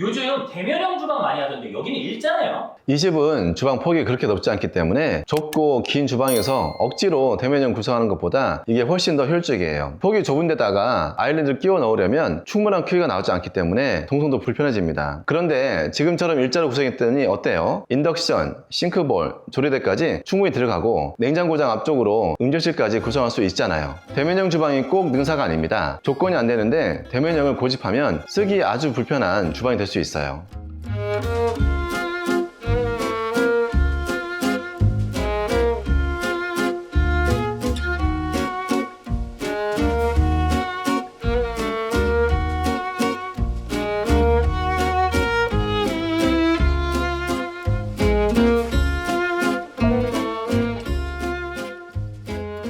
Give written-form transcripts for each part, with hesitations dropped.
요즘 대면형 주방 많이 하던데 여기는 일자네요. 이 집은 주방 폭이 그렇게 넓지 않기 때문에 좁고 긴 주방에서 억지로 대면형 구성하는 것보다 이게 훨씬 더 효율적이에요. 폭이 좁은 데다가 아일랜드를 끼워 넣으려면 충분한 크기가 나오지 않기 때문에 동선도 불편해집니다. 그런데 지금처럼 일자로 구성했더니 어때요? 인덕션, 싱크볼, 조리대까지 충분히 들어가고 냉장고장 앞쪽으로 응접실까지 구성할 수 있잖아요. 대면형 주방이 꼭 능사가 아닙니다. 조건이 안 되는데 대면형을 고집하면 쓰기 아주 불편한 주방이 될 수 있어요.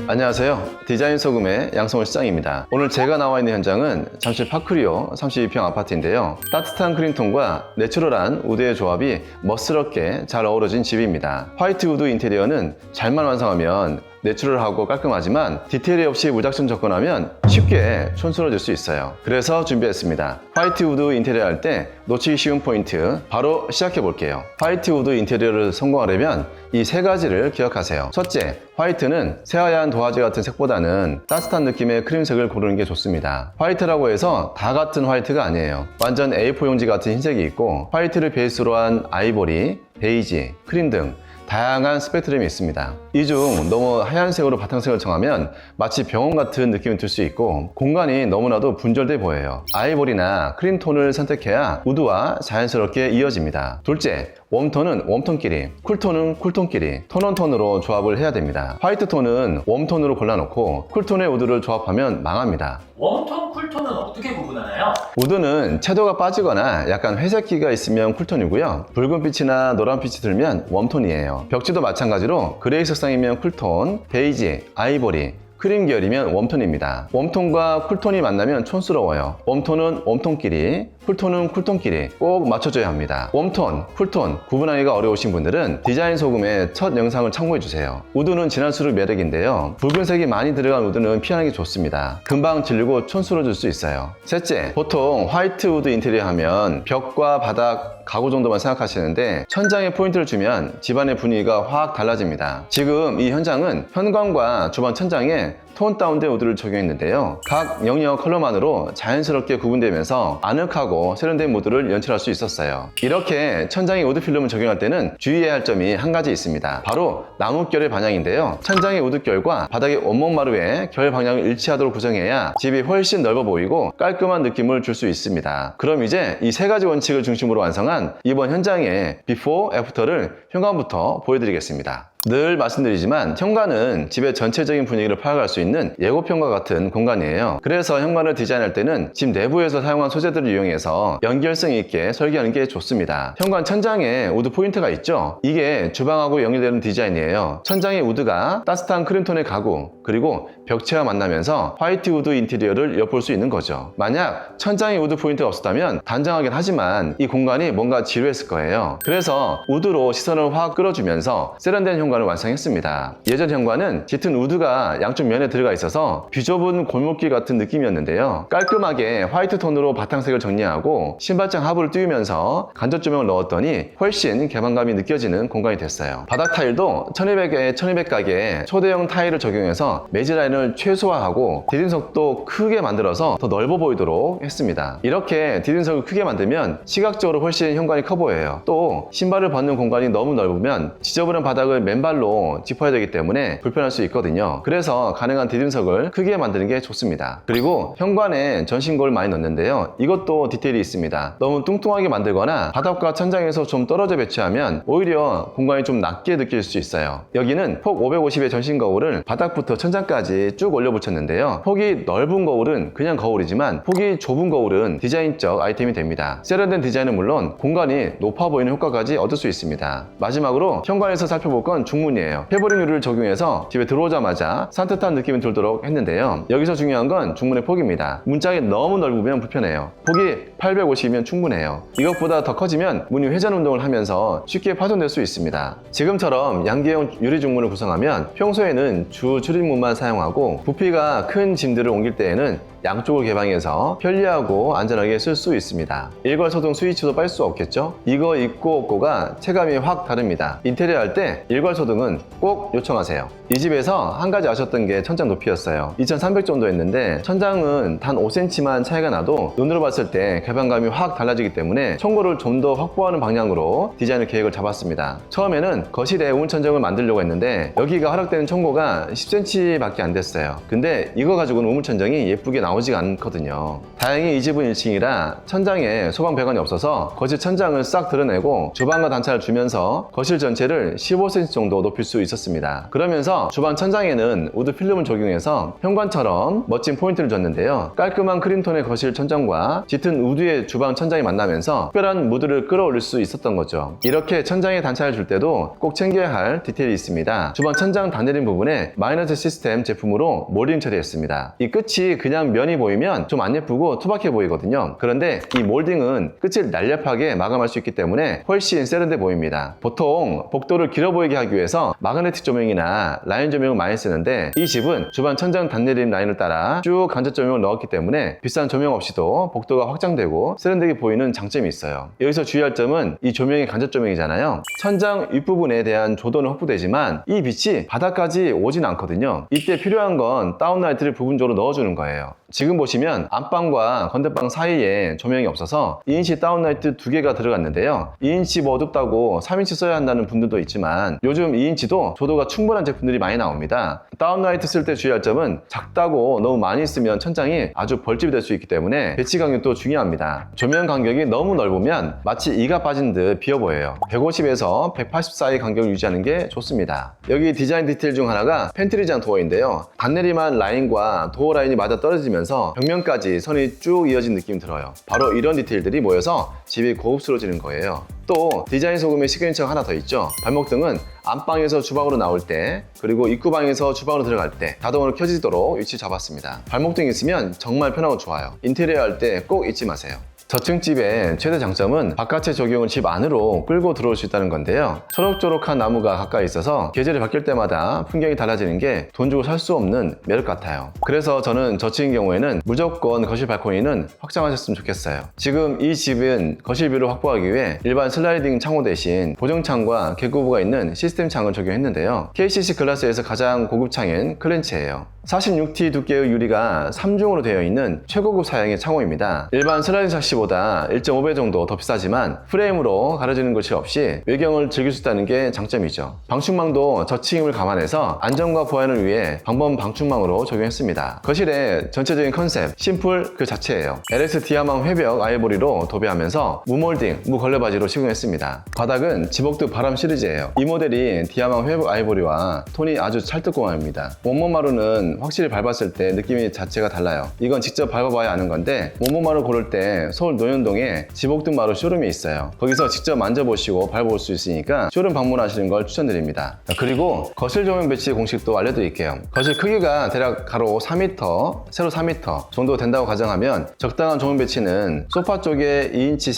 안녕하세요. 디자인 소금의 양성호 시장입니다. 오늘 제가 나와 있는 현장은 잠실 파크리오 32평 아파트인데요. 따뜻한 크림톤과 내추럴한 우드의 조합이 멋스럽게 잘 어우러진 집입니다. 화이트 우드 인테리어는 잘만 완성하면 내추럴하고 깔끔하지만 디테일이 없이 무작정 접근하면 쉽게 촌스러워질 수 있어요. 그래서 준비했습니다. 화이트 우드 인테리어 할 때 놓치기 쉬운 포인트 바로 시작해 볼게요. 화이트 우드 인테리어를 성공하려면 이 세 가지를 기억하세요. 첫째, 화이트는 새하얀 도화지 같은 색보다는 따뜻한 느낌의 크림색을 고르는 게 좋습니다. 화이트라고 해서 다 같은 화이트가 아니에요. 완전 A4 용지 같은 흰색이 있고 화이트를 베이스로 한 아이보리, 베이지, 크림 등 다양한 스펙트럼이 있습니다. 이 중 너무 하얀색으로 바탕색을 정하면 마치 병원 같은 느낌이 들 수 있고 공간이 너무나도 분절돼 보여요. 아이보리나 크림톤을 선택해야 우드와 자연스럽게 이어집니다. 둘째, 웜톤은 웜톤끼리, 쿨톤은 쿨톤끼리 톤온톤으로 조합을 해야 됩니다. 화이트톤은 웜톤으로 골라놓고 쿨톤의 우드를 조합하면 망합니다. 웜톤, 쿨톤은 어떻게 구분하나요? 우드는 채도가 빠지거나 약간 회색기가 있으면 쿨톤이고요. 붉은빛이나 노란빛이 들면 웜톤이에요. 벽지도 마찬가지로 그레이 색상이면 쿨톤, 베이지, 아이보리, 크림 계열이면 웜톤입니다. 웜톤과 쿨톤이 만나면 촌스러워요. 웜톤은 웜톤끼리, 쿨톤은 쿨톤끼리 꼭 맞춰줘야 합니다. 웜톤, 쿨톤 구분하기가 어려우신 분들은 디자인 소금의 첫 영상을 참고해주세요. 우드는 진할수록 매력인데요. 붉은색이 많이 들어간 우드는 피하는 게 좋습니다. 금방 질리고 촌스러워질 수 있어요. 셋째, 보통 화이트 우드 인테리어 하면 벽과 바닥, 가구 정도만 생각하시는데 천장에 포인트를 주면 집안의 분위기가 확 달라집니다. 지금 이 현장은 현관과 주방 천장에 톤 다운된 우드를 적용했는데요. 각 영역 컬러만으로 자연스럽게 구분되면서 아늑하고 세련된 무드를 연출할 수 있었어요. 이렇게 천장에 우드 필름을 적용할 때는 주의해야 할 점이 한 가지 있습니다. 바로 나뭇결의 방향인데요. 천장의 우드결과 바닥의 원목마루의 결 방향을 일치하도록 구성해야 집이 훨씬 넓어 보이고 깔끔한 느낌을 줄 수 있습니다. 그럼 이제 이 세 가지 원칙을 중심으로 완성한 이번 현장의 비포, 애프터를 현관부터 보여드리겠습니다. 늘 말씀드리지만 현관은 집의 전체적인 분위기를 파악할 수 있는 예고편과 같은 공간이에요. 그래서 현관을 디자인할 때는 집 내부에서 사용한 소재들을 이용해서 연결성 있게 설계하는 게 좋습니다. 현관 천장에 우드 포인트가 있죠? 이게 주방하고 연결되는 디자인이에요. 천장의 우드가 따뜻한 크림톤의 가구 그리고 벽체와 만나면서 화이트 우드 인테리어를 엿볼 수 있는 거죠. 만약 천장에 우드 포인트가 없었다면 단정하긴 하지만 이 공간이 뭔가 지루했을 거예요. 그래서 우드로 시선을 확 끌어주면서 세련된 현관을 완성했습니다. 예전 현관은 짙은 우드가 양쪽 면에 들어가 있어서 비좁은 골목길 같은 느낌이었는데요. 깔끔하게 화이트 톤으로 바탕색을 정리하고 신발장 하부를 띄우면서 간접 조명을 넣었더니 훨씬 개방감이 느껴지는 공간이 됐어요. 바닥 타일도 1200에 1200각의 초대형 타일을 적용해서 매질 라인을 최소화하고 디딤석도 크게 만들어서 더 넓어 보이도록 했습니다. 이렇게 디딤석을 크게 만들면 시각적으로 훨씬 현관이 커 보여요. 또 신발을 벗는 공간이 너무 넓으면 지저분한 바닥을 맨발로 짚어야 되기 때문에 불편할 수 있거든요. 그래서 가능한 디딤석을 크게 만드는 게 좋습니다. 그리고 현관에 전신거울을 많이 넣는데요. 이것도 디테일이 있습니다. 너무 뚱뚱하게 만들거나 바닥과 천장에서 좀 떨어져 배치하면 오히려 공간이 좀 낮게 느낄 수 있어요. 여기는 폭 550의 전신거울을 바닥부터 천장까지 쭉 올려 붙였는데요. 폭이 넓은 거울은 그냥 거울이지만 폭이 좁은 거울은 디자인적 아이템이 됩니다. 세련된 디자인은 물론 공간이 높아 보이는 효과까지 얻을 수 있습니다. 마지막으로 현관에서 살펴볼 건 중문이에요. 패브릭 유리를 적용해서 집에 들어오자마자 산뜻한 느낌이 들도록 했는데요. 여기서 중요한 건 중문의 폭입니다. 문짝이 너무 넓으면 불편해요. 폭이 850이면 충분해요. 이것보다 더 커지면 문이 회전 운동을 하면서 쉽게 파손될 수 있습니다. 지금처럼 양기형 유리 중문을 구성하면 평소에는 주 출입문만 사용하고 부피가 큰 짐들을 옮길 때에는 양쪽을 개방해서 편리하고 안전하게 쓸 수 있습니다. 일괄소등 스위치도 빨 수 없겠죠? 이거 있고 없고가 체감이 확 다릅니다. 인테리어 할 때 일괄소등은 꼭 요청하세요. 이 집에서 한 가지 아셨던 게 천장 높이였어요. 2300 정도 했는데 천장은 단 5cm만 차이가 나도 눈으로 봤을 때 개방감이 확 달라지기 때문에 청고를 좀 더 확보하는 방향으로 디자인을 계획을 잡았습니다. 처음에는 거실에 우물천정을 만들려고 했는데 여기가 허락되는 청고가 10cm 밖에 안 됐어요. 근데 이거 가지고는 우물천정이 예쁘게 나오지가 않거든요. 다행히 이 집은 1층이라 천장에 소방 배관이 없어서 거실 천장을 싹 드러내고 주방과 단차를 주면서 거실 전체를 15cm 정도 높일 수 있었습니다. 그러면서 주방 천장에는 우드 필름을 적용해서 현관처럼 멋진 포인트를 줬는데요. 깔끔한 크림톤의 거실 천장과 짙은 우드의 주방 천장이 만나면서 특별한 무드를 끌어올릴 수 있었던 거죠. 이렇게 천장에 단차를 줄 때도 꼭 챙겨야 할 디테일이 있습니다. 주방 천장 단내림 부분에 마이너스 시스템 제품으로 몰딩 처리했습니다. 이 끝이 그냥 면이 보이면 좀 안 예쁘고 투박해 보이거든요. 그런데 이 몰딩은 끝을 날렵하게 마감할 수 있기 때문에 훨씬 세련돼 보입니다. 보통 복도를 길어 보이게 하기 위해서 마그네틱 조명이나 라인 조명을 많이 쓰는데 이 집은 주방 천장 단내림 라인을 따라 쭉 간접 조명을 넣었기 때문에 비싼 조명 없이도 복도가 확장되고 세련되게 보이는 장점이 있어요. 여기서 주의할 점은 이 조명이 간접 조명이잖아요. 천장 윗부분에 대한 조도는 확보되지만 이 빛이 바닥까지 오진 않거든요. 이때 필요한 건 다운라이트를 부분적으로 넣어주는 거예요. 지금 보시면 안방과 건대방 사이에 조명이 없어서 2인치 다운라이트 2개가 들어갔는데요. 2인치 뭐 어둡다고 3인치 써야 한다는 분들도 있지만 요즘 2인치도 조도가 충분한 제품들이 많이 나옵니다. 다운라이트 쓸 때 주의할 점은 작다고 너무 많이 쓰면 천장이 아주 벌집이 될 수 있기 때문에 배치 간격도 중요합니다. 조명 간격이 너무 넓으면 마치 이가 빠진 듯 비어 보여요. 150에서 180 사이 간격을 유지하는 게 좋습니다. 여기 디자인 디테일 중 하나가 팬트리장 도어인데요. 단내림한 라인과 도어 라인이 맞아 떨어지면서 벽면까지 선이 쭉 이어진 느낌이 들어요. 바로 이런 디테일들이 모여서 집이 고급스러워지는 거예요. 또 디자인 소금의 시그니처가 하나 더 있죠. 발목등은 안방에서 주방으로 나올 때 그리고 입구방에서 주방으로 들어갈 때 자동으로 켜지도록 위치 잡았습니다. 발목등이 있으면 정말 편하고 좋아요. 인테리어 할 때 꼭 잊지 마세요. 저층 집의 최대 장점은 바깥의 조경을 집 안으로 끌고 들어올 수 있다는 건데요. 초록초록한 나무가 가까이 있어서 계절이 바뀔 때마다 풍경이 달라지는 게 돈 주고 살 수 없는 매력 같아요. 그래서 저는 저층인 경우에는 무조건 거실 발코니는 확장하셨으면 좋겠어요. 지금 이 집은 거실뷰를 확보하기 위해 일반 슬라이딩 창호 대신 보정창과 개구부가 있는 시스템 창을 적용했는데요. KCC 글라스에서 가장 고급 창인 클렌치예요. 46T 두께의 유리가 3중으로 되어 있는 최고급 사양의 창호입니다. 일반 슬라이딩 샤시보다 1.5배 정도 더 비싸지만 프레임으로 가려지는 것이 없이 외경을 즐길 수 있다는 게 장점이죠. 방충망도 저층임을 감안해서 안전과 보안을 위해 방범 방충망으로 적용했습니다. 거실의 전체적인 컨셉, 심플 그 자체예요. LS 디아망 회벽 아이보리로 도배하면서 무몰딩, 무걸레바지로 시공했습니다. 바닥은 지복드 바람 시리즈예요. 이 모델이 디아망 회벽 아이보리와 톤이 아주 찰떡궁합입니다. 원목마루는 확실히 밟았을 때 느낌이 자체가 달라요. 이건 직접 밟아봐야 아는 건데 원목마루 고를 때 서울 노현동에 지복등 마루 쇼룸이 있어요. 거기서 직접 만져보시고 밟아볼 수 있으니까 쇼룸 방문하시는 걸 추천드립니다. 그리고 거실 조명 배치 공식도 알려드릴게요. 거실 크기가 대략 가로 4m, 세로 4m 정도 된다고 가정하면 적당한 조명 배치는 소파 쪽에 2인치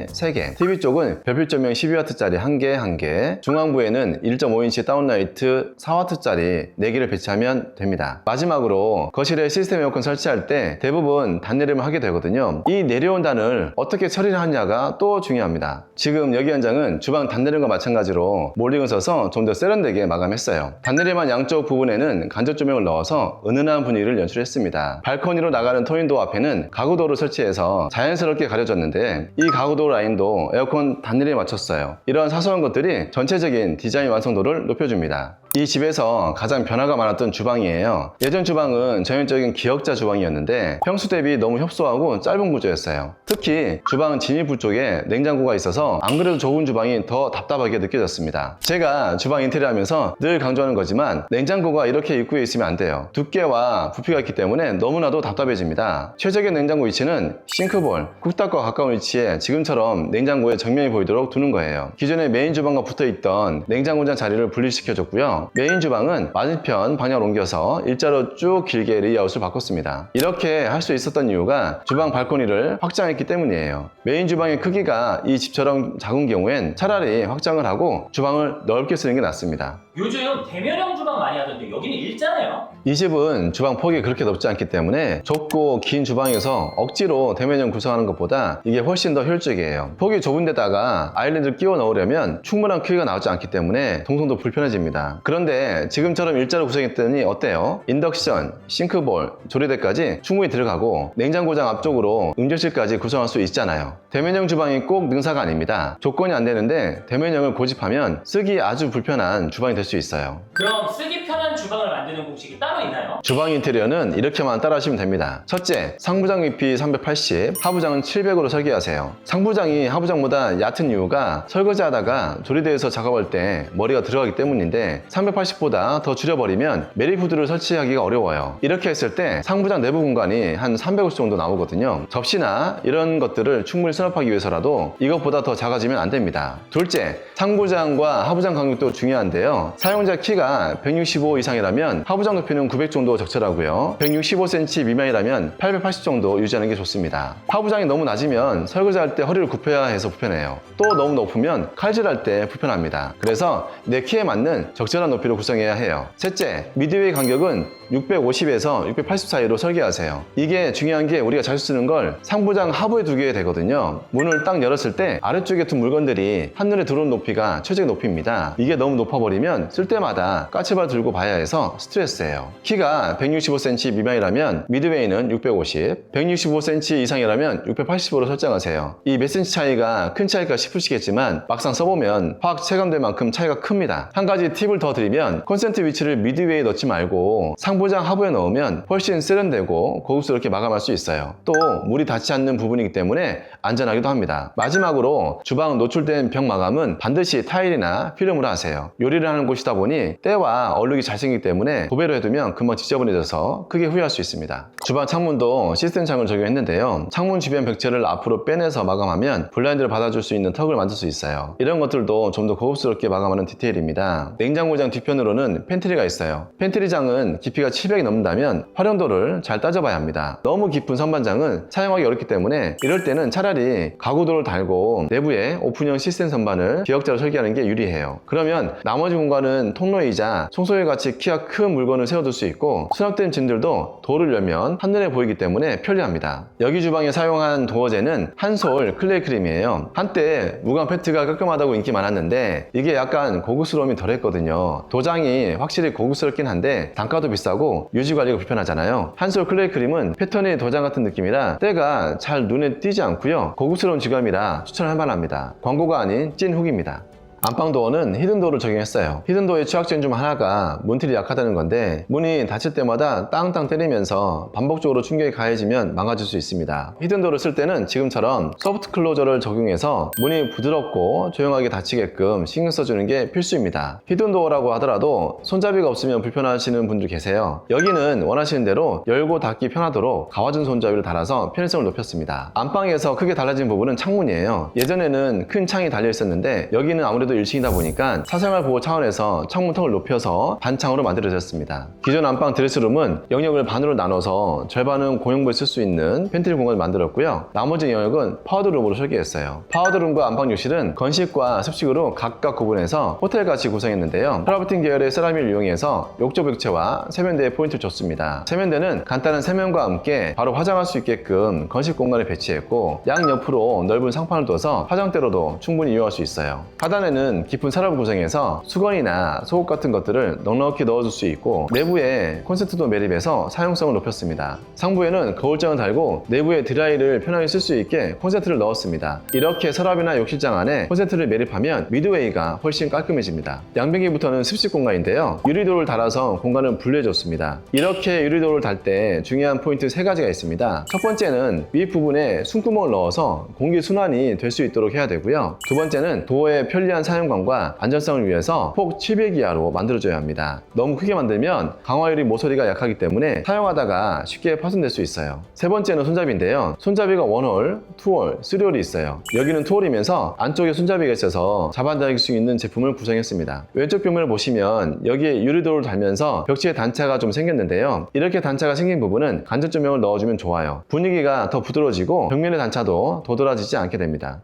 3개, TV 쪽은 별빛 조명 12W짜리 1개, 중앙부에는 1.5인치 다운라이트 4W짜리 4개를 배치하면 됩니다. 마지막으로 거실에 시스템 에어컨 설치할 때 대부분 단내림을 하게 되거든요. 이 내려온 단을 어떻게 처리를 하느냐가 또 중요합니다. 지금 여기 현장은 주방 단내림과 마찬가지로 몰딩을 써서 좀 더 세련되게 마감했어요. 단내림한 양쪽 부분에는 간접 조명을 넣어서 은은한 분위기를 연출했습니다. 발코니로 나가는 토윈도어 앞에는 가구도어를 설치해서 자연스럽게 가려졌는데 이 가구도어 라인도 에어컨 단내림에 맞췄어요. 이런 사소한 것들이 전체적인 디자인 완성도를 높여줍니다. 이 집에서 가장 변화가 많았던 주방이에요. 예전 주방은 전형적인 기역자 주방이었는데 평수 대비 너무 협소하고 짧은 구조였어요. 특히 주방 진입부 쪽에 냉장고가 있어서 안 그래도 좁은 주방이 더 답답하게 느껴졌습니다. 제가 주방 인테리어 하면서 늘 강조하는 거지만 냉장고가 이렇게 입구에 있으면 안 돼요. 두께와 부피가 있기 때문에 너무나도 답답해집니다. 최적의 냉장고 위치는 싱크볼, 쿡탑과 가까운 위치에 지금처럼 냉장고의 정면이 보이도록 두는 거예요. 기존에 메인 주방과 붙어있던 냉장고장 자리를 분리시켜줬고요. 메인 주방은 맞은편 방향으로 옮겨서 일자로 쭉 길게 레이아웃을 바꿨습니다. 이렇게 할 수 있었던 이유가 주방 발코니를 확장했기 때문이에요. 메인 주방의 크기가 이 집처럼 작은 경우엔 차라리 확장을 하고 주방을 넓게 쓰는 게 낫습니다. 요즘 대면형 주방 많이 하던데 여기는 일자네요. 이 집은 주방 폭이 그렇게 넓지 않기 때문에 좁고 긴 주방에서 억지로 대면형 구성하는 것보다 이게 훨씬 더 효율적이에요. 폭이 좁은 데다가 아일랜드를 끼워 넣으려면 충분한 크기가 나오지 않기 때문에 동선도 불편해집니다. 그런데 지금처럼 일자로 구성했더니 어때요? 인덕션, 싱크볼, 조리대까지 충분히 들어가고 냉장고장 앞쪽으로 응접실까지 구성할 수 있잖아요. 대면형 주방이 꼭 능사가 아닙니다. 조건이 안 되는데 대면형을 고집하면 쓰기 아주 불편한 주방이 될 수 있어요. 그럼 쓰기 편한 주방을 만드는 공식이 따로 있나요? 주방 인테리어는 이렇게만 따라하시면 됩니다. 첫째, 상부장 높이 380, 하부장은 700으로 설계하세요. 상부장이 하부장보다 얕은 이유가 설거지하다가 조리대에서 작업할 때 머리가 들어가기 때문인데 380보다 더 줄여버리면 매립후드를 설치하기가 어려워요. 이렇게 했을 때 상부장 내부 공간이 한 350 정도 나오거든요. 접시나 이런 것들을 충분히 수납하기 위해서라도 이것보다 더 작아지면 안 됩니다. 둘째, 상부장과 하부장 간격도 중요한데요. 사용자 키가 165 이상이라면 하부장 높이는 900 정도 적절하고요. 165cm 미만이라면 880 정도 유지하는 게 좋습니다. 하부장이 너무 낮으면 설거지할 때 허리를 굽혀야 해서 불편해요. 또 너무 높으면 칼질할 때 불편합니다. 그래서 내 키에 맞는 적절한 높이로 구성해야 해요. 셋째, 미드웨이 간격은 650에서 680 사이로 설계하세요. 이게 중요한 게 우리가 자주 쓰는 걸 상부장 하부에 두게 되거든요. 문을 딱 열었을 때 아래쪽에 둔 물건들이 한눈에 들어오는 높이가 최적의 높이입니다. 이게 너무 높아버리면 쓸 때마다 까치발 들고 봐야 해서 스트레스예요. 키가 165cm 미만이라면 미드웨이는 650, 165cm 이상이라면 680으로 설정하세요. 이 몇 cm 차이가 큰 차이가 싶으시겠지만 막상 써보면 확 체감될 만큼 차이가 큽니다. 한 가지 팁을 더 드리면 콘센트 위치를 미드웨이에 넣지 말고 상부장 하부에 넣으면 훨씬 세련되고 고급스럽게 마감할 수 있어요. 또 물이 닿지 않는 부분이기 때문에 안전하기도 합니다. 마지막으로 주방 노출된 벽 마감은 반드시 타일이나 필름으로 하세요. 요리를 하는 곳이다 보니 때와 얼룩이 잘 생기기 때문에 도배로 해두면 금방 지저분해져서 크게 후회할 수 있습니다. 주방 창문도 시스템 창을 적용했는데요. 창문 주변 벽체를 앞으로 빼내서 마감하면 블라인드를 받아줄 수 있는 턱을 만들 수 있어요. 이런 것들도 좀 더 고급스럽게 마감하는 디테일입니다. 냉장고장 뒤편으로는 팬트리가 있어요. 팬트리장은 깊이가 700이 넘는다면 활용도를 잘 따져봐야 합니다. 너무 깊은 선반장은 사용하기 어렵기 때문에 이럴 때는 차라리 가구도를 달고 내부에 오픈형 시스템 선반을 기역자로 설계하는 게 유리해요. 그러면 나머지 공간은 통로이자 청소기 같이 키가 큰 물건을 세워둘 수 있고 수납된 짐들도 도어를 열면 한눈에 보이기 때문에 편리합니다. 여기 주방에 사용한 도어재는 한솔 클레이 크림이에요. 한때 무광 패트가 깔끔하다고 인기 많았는데 이게 약간 고급스러움이 덜했거든요. 도장이 확실히 고급스럽긴 한데 단가도 비싸고 유지관리가 불편하잖아요. 한솔 클레이 크림은 패턴이 도장 같은 느낌이라 때가 잘 눈에 띄지 않고요. 고급스러운 질감이라 추천할 만합니다. 광고가 아닌 찐 후기입니다. 안방도어는 히든도어를 적용했어요. 히든도어의 취약점 중 하나가 문틀이 약하다는 건데 문이 닫힐 때마다 땅땅 때리면서 반복적으로 충격이 가해지면 망가질 수 있습니다. 히든도어를 쓸 때는 지금처럼 소프트 클로저를 적용해서 문이 부드럽고 조용하게 닫히게끔 신경 써주는 게 필수입니다. 히든도어라고 하더라도 손잡이가 없으면 불편하시는 분들 계세요. 여기는 원하시는 대로 열고 닫기 편하도록 가와준 손잡이를 달아서 편의성을 높였습니다. 안방에서 크게 달라진 부분은 창문이에요. 예전에는 큰 창이 달려 있었는데 여기는 아무래도 1층이다 보니까 사생활 보호 차원에서 창문턱을 높여서 반창으로 만들어졌습니다. 기존 안방 드레스룸은 영역을 반으로 나눠서 절반은 공용부에 쓸 수 있는 팬트리 공간을 만들었고요. 나머지 영역은 파우더룸으로 설계했어요. 파우더룸과 안방 욕실은 건식과 습식으로 각각 구분해서 호텔같이 구성했는데요. 트라버틴 계열의 세라믹을 이용해서 욕조 벽체와 세면대에 포인트를 줬습니다. 세면대는 간단한 세면과 함께 바로 화장할 수 있게끔 건식 공간을 배치했고 양 옆으로 넓은 상판을 둬서 화장대로도 충분히 이용할 수 있어요. 하단에는 있는 깊은 서랍 구성에서 수건이나 속옷 같은 것들을 넉넉히 넣어줄 수 있고 내부에 콘센트도 매립해서 사용성을 높였습니다. 상부에는 거울장을 달고 내부에 드라이를 편하게 쓸 수 있게 콘센트를 넣었습니다. 이렇게 서랍이나 욕실장 안에 콘센트를 매립하면 미드웨이가 훨씬 깔끔해집니다. 양변기부터는 습식 공간인데요. 유리도를 달아서 공간을 분리해줬습니다. 이렇게 유리도를 달 때 중요한 포인트 3가지가 있습니다. 첫 번째는 윗부분에 숨구멍을 넣어서 공기 순환이 될 수 있도록 해야 되고요. 두 번째는 도어의 편리한 사용감과 안전성을 위해서 폭 700 이하로 만들어줘야 합니다. 너무 크게 만들면 강화유리 모서리가 약하기 때문에 사용하다가 쉽게 파손될 수 있어요. 세 번째는 손잡이인데요. 손잡이가 1홀, 2홀, 3홀이 있어요. 여기는 2홀이면서 안쪽에 손잡이가 있어서 잡아당길 수 있는 제품을 구성했습니다. 왼쪽 벽면을 보시면 여기에 유리도를 달면서 벽지에 단차가 좀 생겼는데요. 이렇게 단차가 생긴 부분은 간접 조명을 넣어주면 좋아요. 분위기가 더 부드러워지고 벽면의 단차도 도드라지지 않게 됩니다.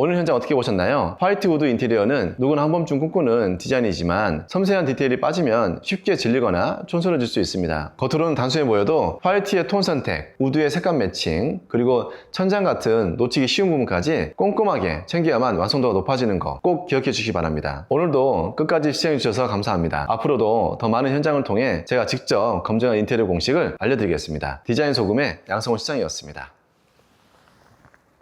오늘 현장 어떻게 보셨나요? 화이트 우드 인테리어는 누구나 한 번쯤 꿈꾸는 디자인이지만 섬세한 디테일이 빠지면 쉽게 질리거나 촌스러워질 수 있습니다. 겉으로는 단순해 보여도 화이트의 톤 선택, 우드의 색감 매칭, 그리고 천장 같은 놓치기 쉬운 부분까지 꼼꼼하게 챙겨야만 완성도가 높아지는 거 꼭 기억해 주시기 바랍니다. 오늘도 끝까지 시청해 주셔서 감사합니다. 앞으로도 더 많은 현장을 통해 제가 직접 검증한 인테리어 공식을 알려드리겠습니다. 디자인 소금의 양성호 시장이었습니다.